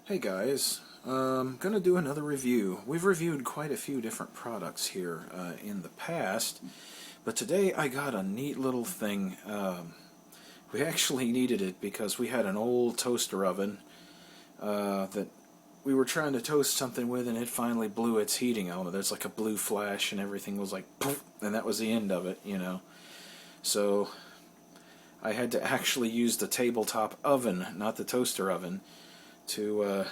Hey guys, gonna do another review. We've reviewed quite a few different products here in the past, but today I got a neat little thing. We actually needed it because we had an old toaster oven that we were trying to toast something with, and it finally blew its heating element. There's like a blue flash and everything was like poof, and that was the end of it, you know. So I had to actually use the tabletop oven, not the toaster oven, to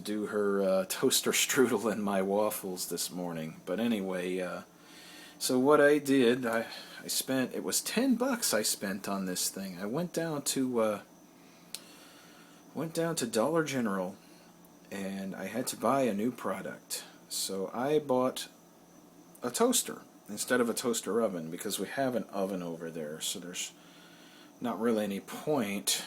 do her toaster strudel and my waffles this morning. But anyway, so what I did, I spent, it was $10 I spent on this thing. I went down to Dollar General, and I had to buy a new product. So I bought a toaster instead of a toaster oven because we have an oven over there. So there's not really any point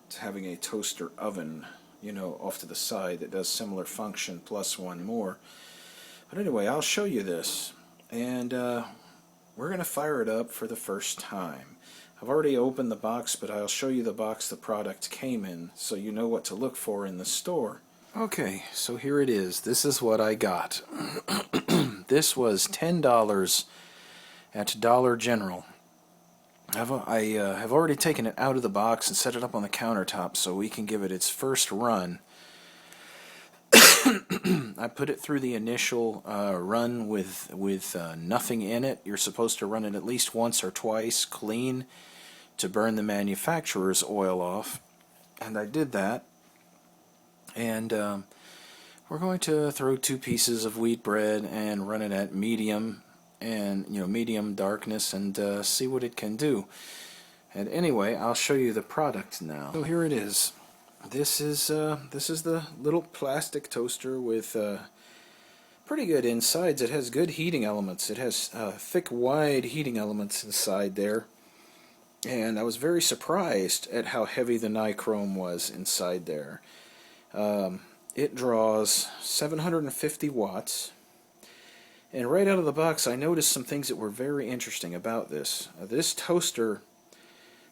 to having a toaster oven, you know, off to the side that does similar function plus one more. But anyway, I'll show you this, and we're going to fire it up for the first time. I've already opened the box, but I'll show you the box the product came in so you know what to look for in the store. Okay, so here it is. This is what I got. This was $10 at Dollar General. I have already taken it out of the box and set it up on the countertop so we can give it its first run. I put it through the initial run with nothing in it. You're supposed to run it at least once or twice clean to burn the manufacturer's oil off, and I did that. And we're going to throw 2 pieces of wheat bread and run it at medium, and medium darkness, and see what it can do. And anyway, I'll show you the product now. So here it is. This is the little plastic toaster with pretty good insides. It has good heating elements. It has thick, wide heating elements inside there, and I was very surprised at how heavy the nichrome was inside there. It draws 750 watts. And right out of the box, I noticed some things that were very interesting about this. This toaster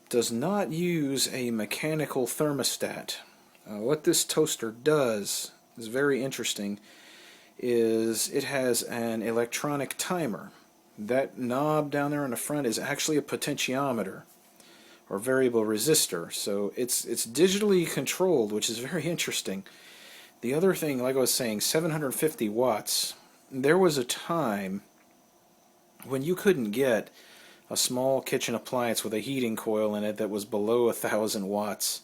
does not use a mechanical thermostat. What this toaster does is very interesting. Is it has an electronic timer. That knob down there on the front is actually a potentiometer or variable resistor. So it's digitally controlled, which is very interesting. The other thing, like I was saying, 750 watts. There was a time when you couldn't get a small kitchen appliance with a heating coil in it that was below 1,000 watts.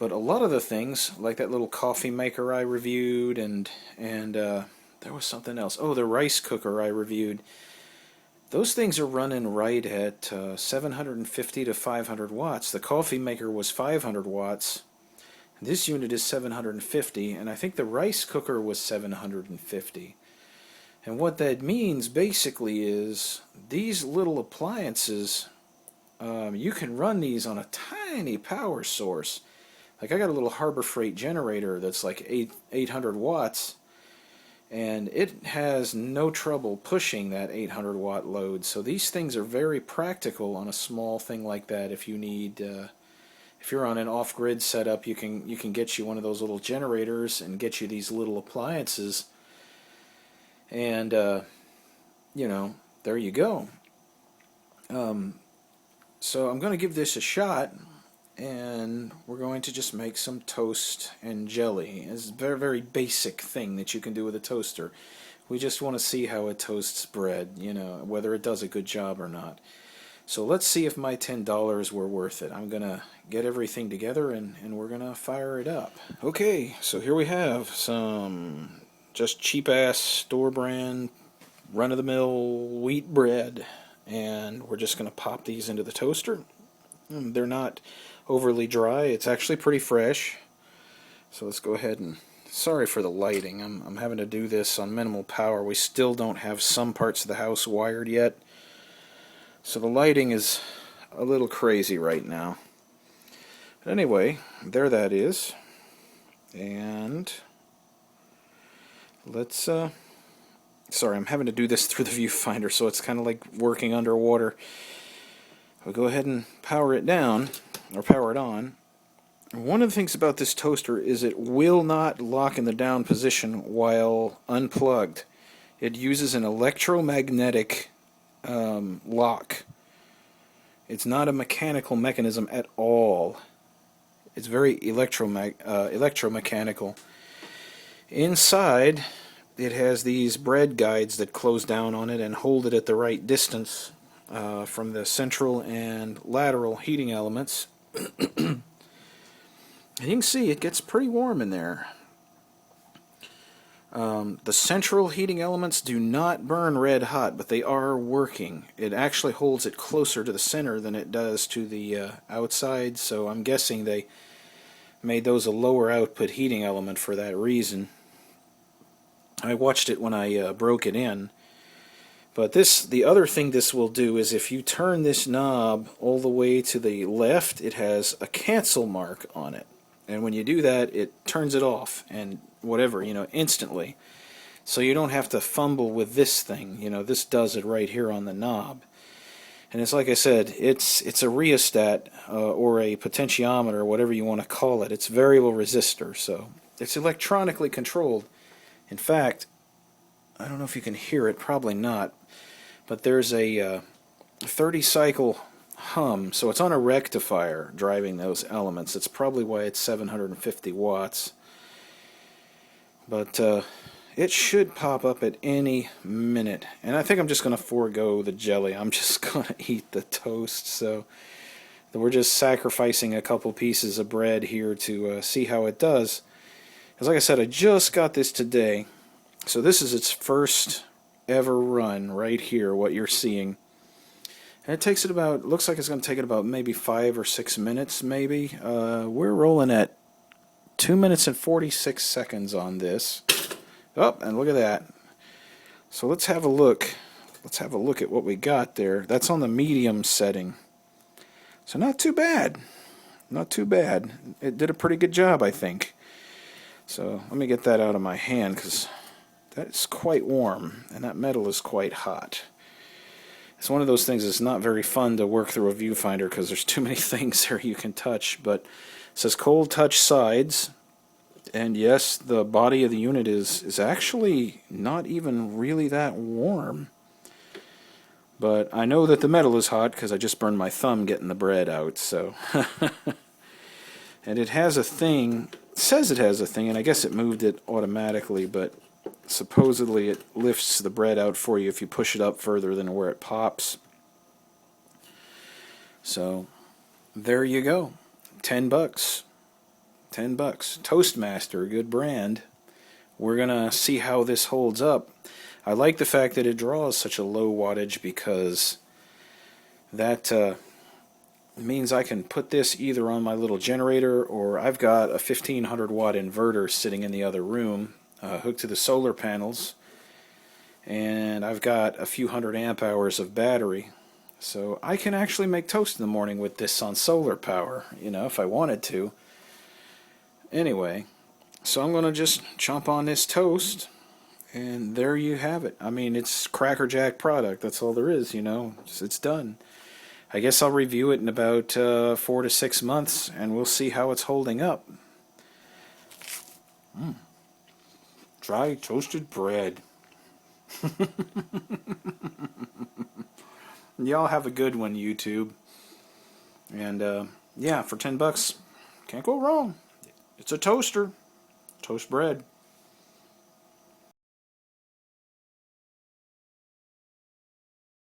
But a lot of the things, like that little coffee maker I reviewed, and there was something else. Oh, the rice cooker I reviewed. Those things are running right at 750 to 500 watts. The coffee maker was 500 watts. This unit is 750, and I think the rice cooker was 750. And what that means basically is these little appliances, you can run these on a tiny power source. Like I got a little Harbor Freight generator that's like 800 watts, and it has no trouble pushing that 800 watt load. So these things are very practical on a small thing like that. If you need, if you're on an off-grid setup, you can get you one of those little generators and get you these little appliances. And, there you go. So I'm going to give this a shot, and we're going to just make some toast and jelly. It's a very, very basic thing that you can do with a toaster. We just want to see how it toasts bread, whether it does a good job or not. So let's see if my $10 were worth it. I'm going to get everything together, and we're going to fire it up. Okay, so here we have some just cheap-ass store-brand, run-of-the-mill wheat bread, and we're just going to pop these into the toaster. They're not overly dry. It's actually pretty fresh. So let's go ahead and... Sorry for the lighting. I'm having to do this on minimal power. We still don't have some parts of the house wired yet, so the lighting is a little crazy right now. But anyway, there that is. And... let's, sorry, I'm having to do this through the viewfinder, so it's kind of like working underwater. I'll go ahead and power it down, or power it on, One of the things about this toaster is it will not lock in the down position while unplugged. It uses an electromagnetic lock. It's not a mechanical mechanism at all. It's very electromechanical. Inside, it has these bread guides that close down on it and hold it at the right distance from the central and lateral heating elements. And you can see it gets pretty warm in there. The central heating elements do not burn red hot, but they are working. It actually holds it closer to the center than it does to the outside, so I'm guessing they made those a lower output heating element for that reason. I watched it when I broke it in. But the other thing this will do is if you turn this knob all the way to the left, it has a cancel mark on it. And when you do that, it turns it off and whatever, instantly. So you don't have to fumble with this thing. This does it right here on the knob. And it's like I said, it's a rheostat or a potentiometer, whatever you want to call it. It's variable resistor, so it's electronically controlled. In fact, I don't know if you can hear it, probably not, but there's a 30-cycle hum, so it's on a rectifier driving those elements. That's probably why it's 750 watts. But it should pop up at any minute. And I think I'm just going to forego the jelly. I'm just going to eat the toast. So we're just sacrificing a couple pieces of bread here to see how it does. Because like I said, I just got this today. So this is its first ever run right here, what you're seeing. And it takes it about, looks like it's going to take it about maybe 5 or 6 minutes maybe. We're rolling at 2 minutes and 46 seconds on this. Oh, and look at that. So let's have a look. Let's have a look at what we got there. That's on the medium setting. So not too bad. Not too bad. It did a pretty good job, I think. So let me get that out of my hand because that's quite warm and that metal is quite hot. It's one of those things that's not very fun to work through a viewfinder because there's too many things there you can touch. But it says cold touch sides. And yes, the body of the unit is actually not even really that warm. But I know that the metal is hot because I just burned my thumb getting the bread out. So, and it has a thing, it says it has a thing, and I guess it moved it automatically, but supposedly it lifts the bread out for you if you push it up further than where it pops. So there you go. $10. $10. Toastmaster, a good brand. We're gonna see how this holds up. I like the fact that it draws such a low wattage because that means I can put this either on my little generator, or I've got a 1500 watt inverter sitting in the other room hooked to the solar panels, and I've got a few hundred amp hours of battery, so I can actually make toast in the morning with this on solar power, if I wanted to. Anyway, so I'm gonna just chomp on this toast, and there you have it. I mean, it's Cracker Jack product, that's all there is, it's done. I guess I'll review it in about 4 to 6 months, and we'll see how it's holding up. Dry toasted bread. Y'all have a good one, YouTube. And yeah, for $10, can't go wrong. It's a toaster. Toast bread.